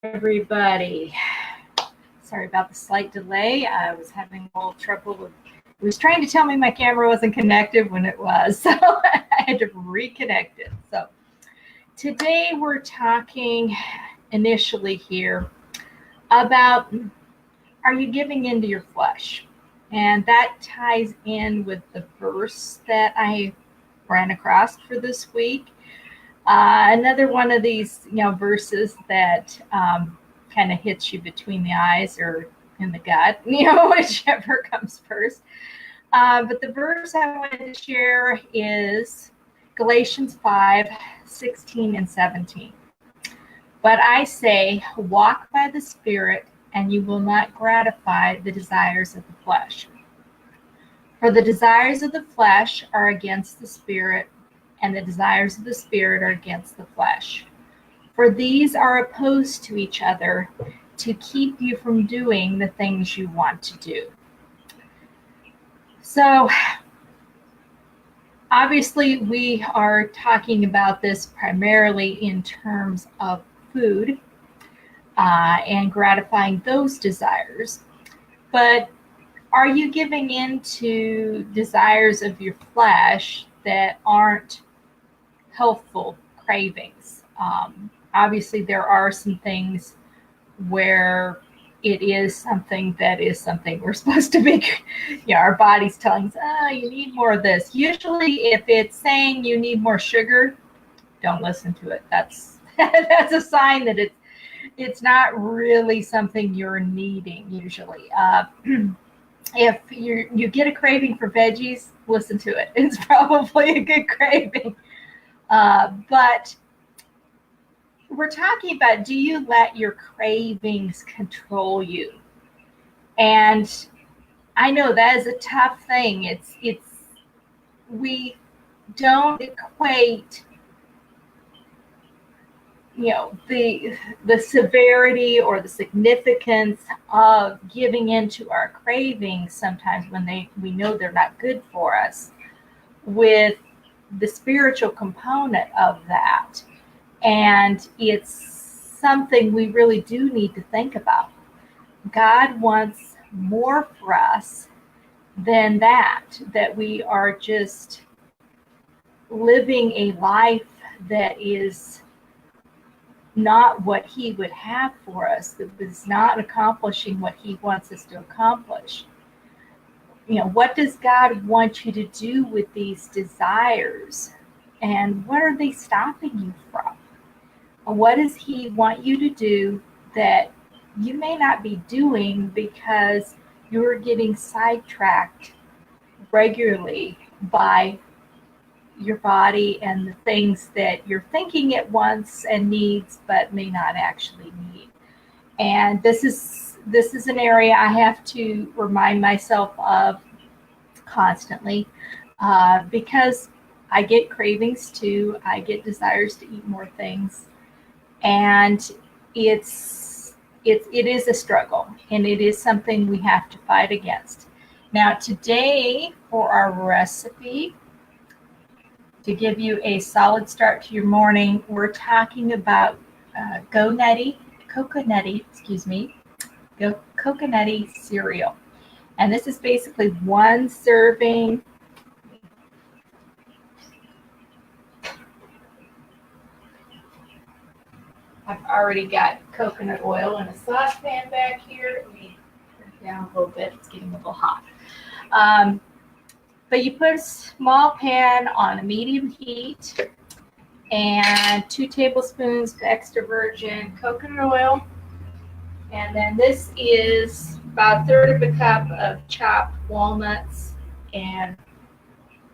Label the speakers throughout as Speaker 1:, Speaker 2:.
Speaker 1: Everybody. Sorry about the slight delay. I was having a little trouble with, it was trying to tell me my camera wasn't connected when it was, so I had to reconnect it. So today we're talking initially here about, are you giving into your flesh? And that ties in with the verse that I ran across for this week. Another one of these, verses that kind of hits you between the eyes or in the gut, whichever comes first. But the verse I wanted to share is Galatians 5:16 and 17. But I say, walk by the Spirit, and you will not gratify the desires of the flesh. For the desires of the flesh are against the Spirit, and the desires of the Spirit are against the flesh. For these are opposed to each other to keep you from doing the things you want to do. So, obviously, we are talking about this primarily in terms of food and gratifying those desires. But are you giving in to desires of your flesh that aren't healthful cravings? Obviously, there are some things where it is something we're supposed to be, our body's telling us, you need more of this. Usually, if it's saying you need more sugar, don't listen to it. That's a sign that it's not really something you're needing usually. If you get a craving for veggies, listen to it. It's probably a good craving. But we're talking about, do you let your cravings control you? And I know that is a tough thing. We don't equate, the severity or the significance of giving into our cravings sometimes when we know they're not good for us with the spiritual component of that. And it's something we really do need to think about. God wants more for us than that we are just living a life that is not what he would have for us, that is not accomplishing what he wants us to accomplish. What does God want you to do with these desires? And what are they stopping you from? What does he want you to do that you may not be doing because you're getting sidetracked regularly by your body and the things that you're thinking it wants and needs but may not actually need? And this is an area I have to remind myself of constantly because I get cravings too. I get desires to eat more things, and it is a struggle, and it is something we have to fight against. Now today, for our recipe, to give you a solid start to your morning, we're talking about Coconutty Cereal. And this is basically one serving. I've already got coconut oil in a saucepan back here. Let me turn it down a little bit. It's getting a little hot. But you put a small pan on a medium heat and 2 tablespoons of extra virgin coconut oil. And then this is about 1/3 of a cup of chopped walnuts and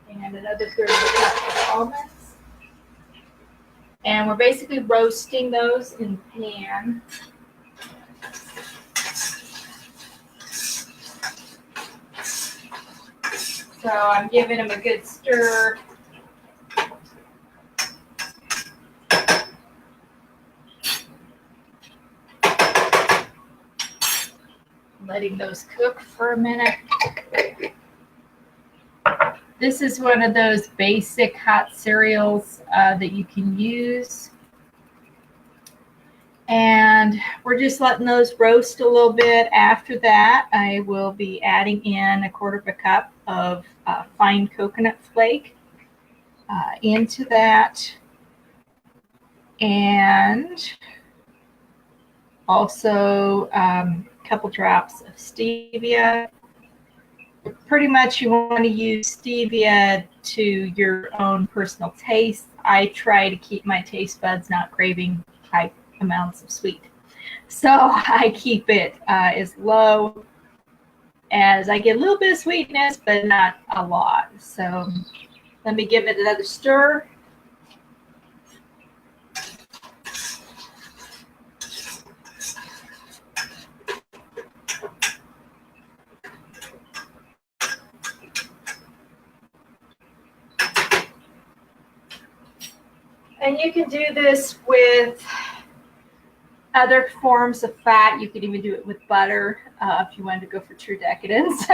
Speaker 1: another 1/3 of a cup of almonds. And we're basically roasting those in the pan. So I'm giving them a good stir. Letting those cook for a minute. This is one of those basic hot cereals that you can use. And we're just letting those roast a little bit. After that, I will be adding in 1/4 cup of fine coconut flake into that. And also a couple drops of stevia. Pretty much you want to use stevia to your own personal taste. I try to keep my taste buds not craving high amounts of sweet. So I keep it as low as I get a little bit of sweetness, but not a lot. So let me give it another stir. And you can do this with other forms of fat. You could even do it with butter if you wanted to go for true decadence.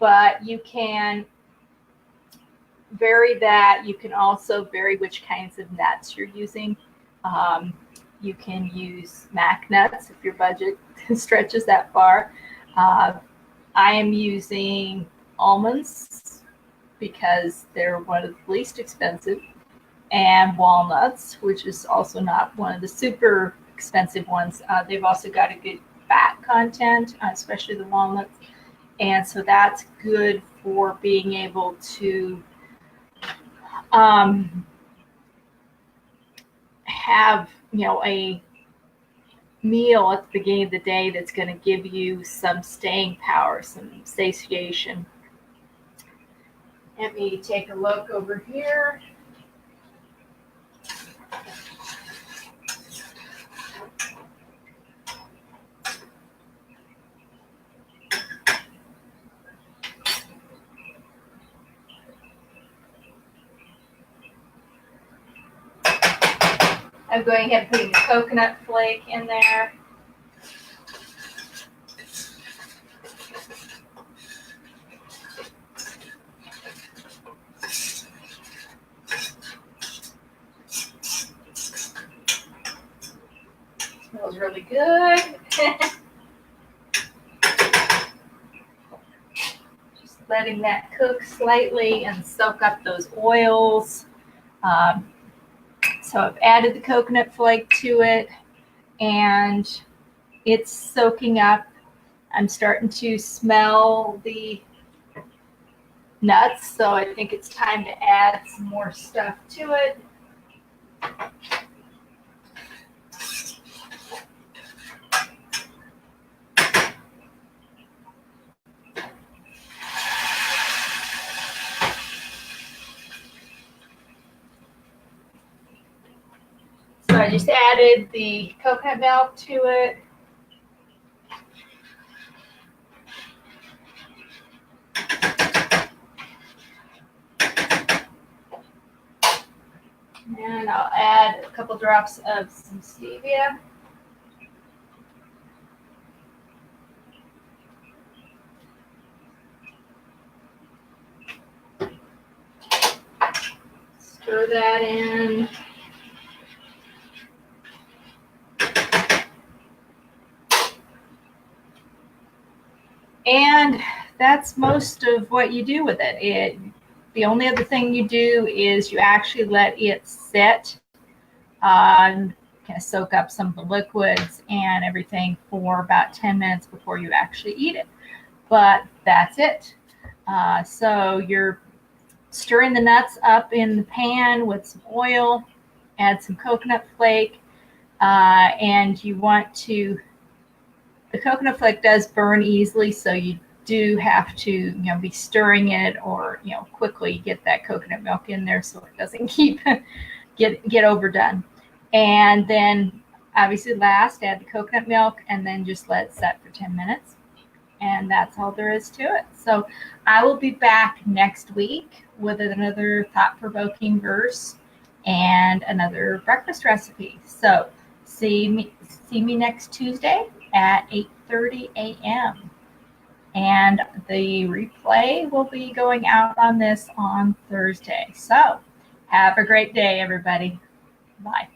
Speaker 1: But you can vary that. You can also vary which kinds of nuts you're using. You can use mac nuts if your budget stretches that far. I am using almonds because they're one of the least expensive, and walnuts, which is also not one of the super expensive ones. They've also got a good fat content, especially the walnuts. And so that's good for being able to have, a meal at the beginning of the day that's going to give you some staying power, some satiation. Let me take a look over here. I'm going ahead and putting the coconut flake in there. Smells really good. Just letting that cook slightly and soak up those oils. So I've added the coconut flake to it, and it's soaking up. I'm starting to smell the nuts, so I think it's time to add some more stuff to it. So I just added the coconut milk to it. And I'll add a couple drops of some stevia. Stir that in. And that's most of what you do with it. The only other thing you do is you actually let it sit, kind of soak up some of the liquids and everything for about 10 minutes before you actually eat it. But that's it. So you're stirring the nuts up in the pan with some oil, add some coconut flake, and you want to, the coconut flake does burn easily, so you do have to, be stirring it, or, quickly get that coconut milk in there so it doesn't get overdone. And then obviously last, add the coconut milk, and then just let it set for 10 minutes. And that's all there is to it. So I will be back next week with another thought-provoking verse and another breakfast recipe. So see me next Tuesday at 8:30 a.m. And the replay will be going out on this on Thursday. So have a great day, everybody. Bye.